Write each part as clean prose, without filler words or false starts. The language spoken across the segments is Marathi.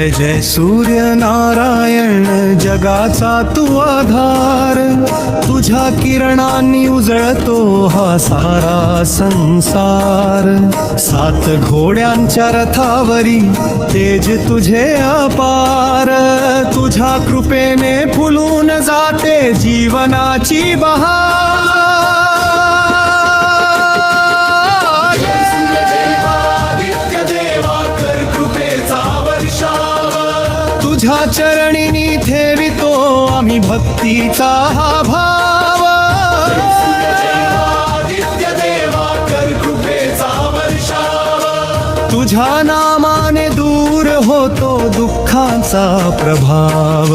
जय जय सूर्य नारायण जगाचा तू आधार, तुझ्या किरणांनी उजळतो हा सारा संसार. सात घोड्यांच्या रथावरी तेज तुझे अपार, तुझ्या कृपेने फुलून जाते जीवनाची बहार. तुझ्या चरणी ठेवितो आम्ही भक्तीचा हा भाव. तुझ्या नामाने दूर होतो दुःखाचा प्रभाव.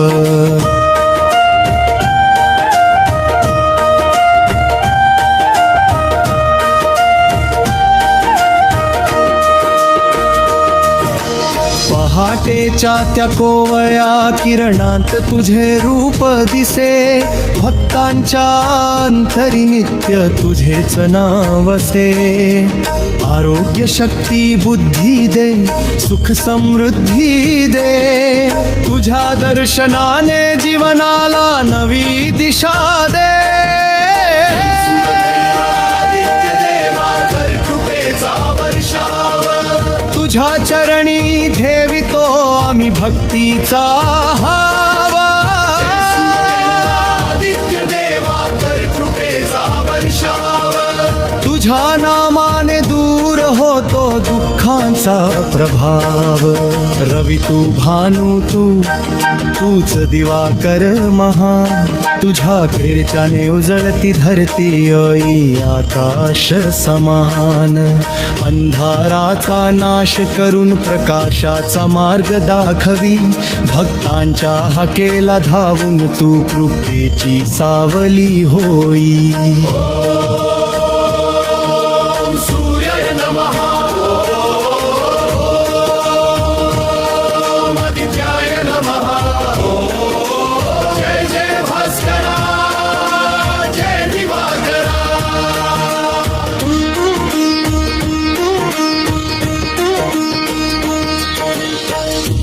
पहाटेच्या त्या कोवळ्या किरणात तुझे रूप दिसे, भक्तांच्या अंतरी नित्य तुझेच नाव असे. आरोग्य शक्ती बुद्धी दे, सुख समृद्धी दे, तुझ्या दर्शनाने जीवनाला नवी दिशा दे. तुझ्या चरणी ठेवितो आम्ही भक्तीचा हावा. तुझ्या नामाने दूर होतो दुःखांचा प्रभाव. रवी तू भानू तूच दिवाकर महान, तुझ्या कीर्तनाने उजळती धरती आई आकाश समान. अंधाराचा नाश करून प्रकाशाचा मार्ग दाखवी, भक्तांच्या हाकेला धावून तू कृपेची सावली होई.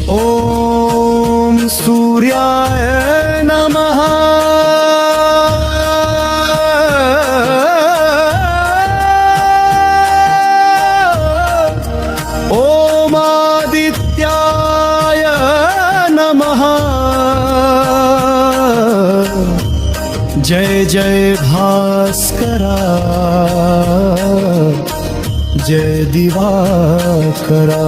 ओम सूर्याय नमः. ओम आदित्याय नमः. जय जय भास्करा, जय दिवाकरा.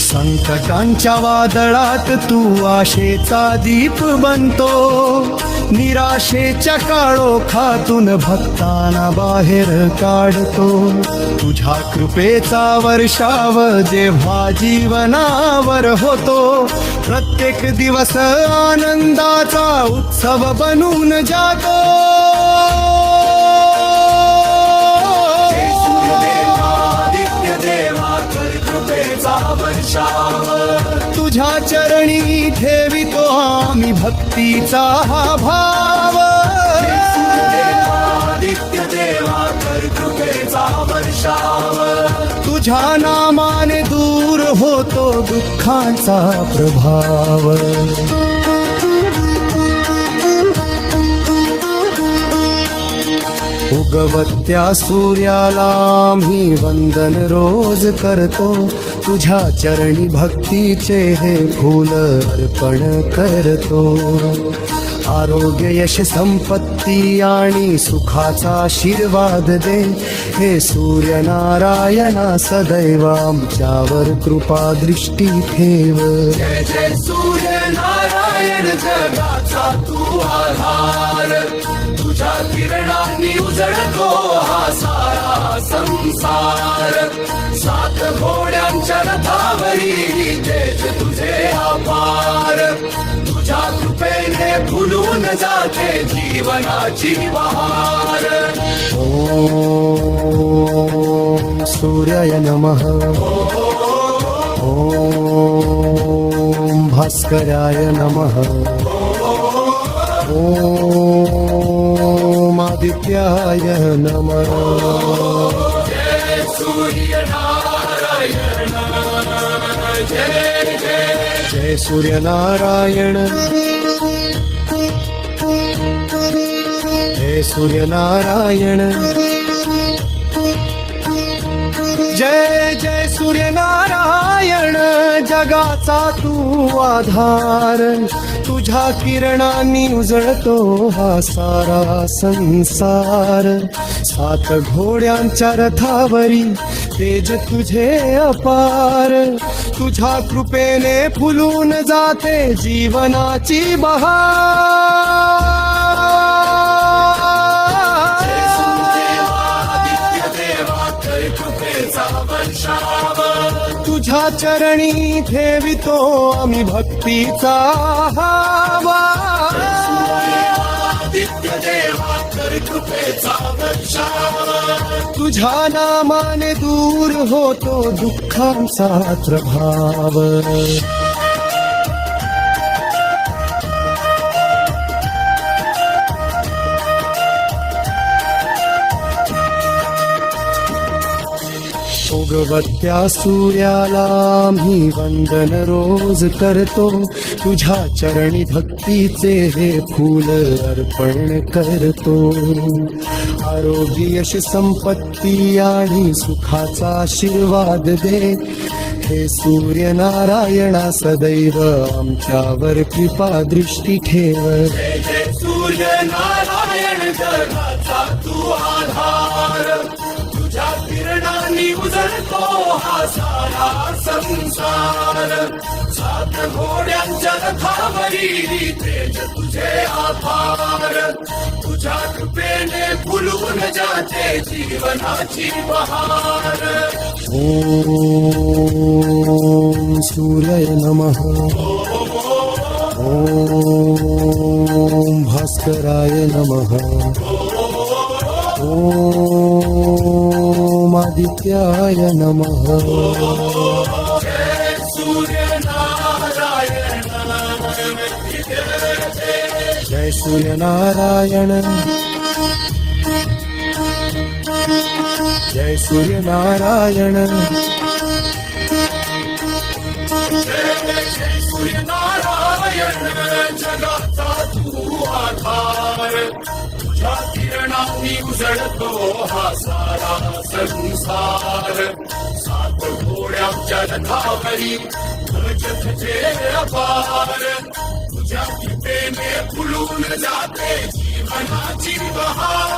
संकटांच्या वादळात तू आशेचा दीप बनतो, निराशेच्या काळोखातून भक्तांना बाहेर काढतो. तुझ्या कृपेचा वर्षाव जेव्हा जीवनावर होतो, प्रत्येक दिवस आनंदाचा उत्सव बनून जातो. तुझ्या चरणी ठेवितो आम्ही भक्तीचा हा भाव. तुझ्या नामाने दूर होतो दुःखांचा प्रभाव. उगवत्या सूर्याला आम्ही वंदन रोज करतो, तुझ्या चरणी भक्तीचे हे फूल अर्पण करतो. आरोग्य यश संपत्ती आणि सुखाचा आशीर्वाद दे, हे सूर्य नारायणा सदैव आमच्यावर कृपा दृष्टी ठेव. जय जय सूर्य नारायण जगाचा तू आधार, तुझ्या किरणांनी उजळतो हा सारा संसार. सात घोड्यांच्या रथावरी तेज तुझे अपार, तुझ्या कृपेने फुलून जाते जीवनाची बहार. ओम सूर्याय नमः. ओम भास्कराय नमः. ओम आदित्याय नमः. जय सूर्य नारायण. जय जय जय सूर्यनारायण जय सूर्यनारायण जय जय सूर्यनारायण जगाचा तू आधार तुझ्या किरणांनी उजळतो हा सारा संसार सात घोड्यांच्या रथावरी तेज तुझे अपार तुझ्या कृपेने फुलून जाते जीवनाची बहार तुझ्या चरणी ठेवितो आम्ही भक्तीचा हावा तुझ्या नामाने दूर होतो दुःखांचा प्रभाव उगवत्या सूर्याला मी वंदन रोज करतो तुझ्या चरणी भक्तीचे हे फूल अर्पण करतो आरोग्य यश संपत्ती आणि सुखाचा आशीर्वाद दे हे सूर्य नारायणा सदैव आमच्यावर कृपा दृष्टी ठेव जय जय सूर्य नारायण जगाचा तू आधार तुझ्या किरणांनी उजळतो हा सारा संसार सात घोड्यांच्या रथावरी तेज तुझे आभार तुझ्या कृपेने फुलून जाते जीवनाची बहार ओम सूर्याय नमः ओम भास्कराय नमः ओम आदित्याय नमः जय सूर्य नारायण जय सूर्यनारायण जय सूर्यनारायण जय सूर्य नारायण जगाचा तू आधार तुझ्या किरणांनी उजळतो हा सारा संसार सात घोड्यांच्या रथावरी ध्वज तुझे अपार तुझ्या कृपेने फुलून जाते जीवनाची बहार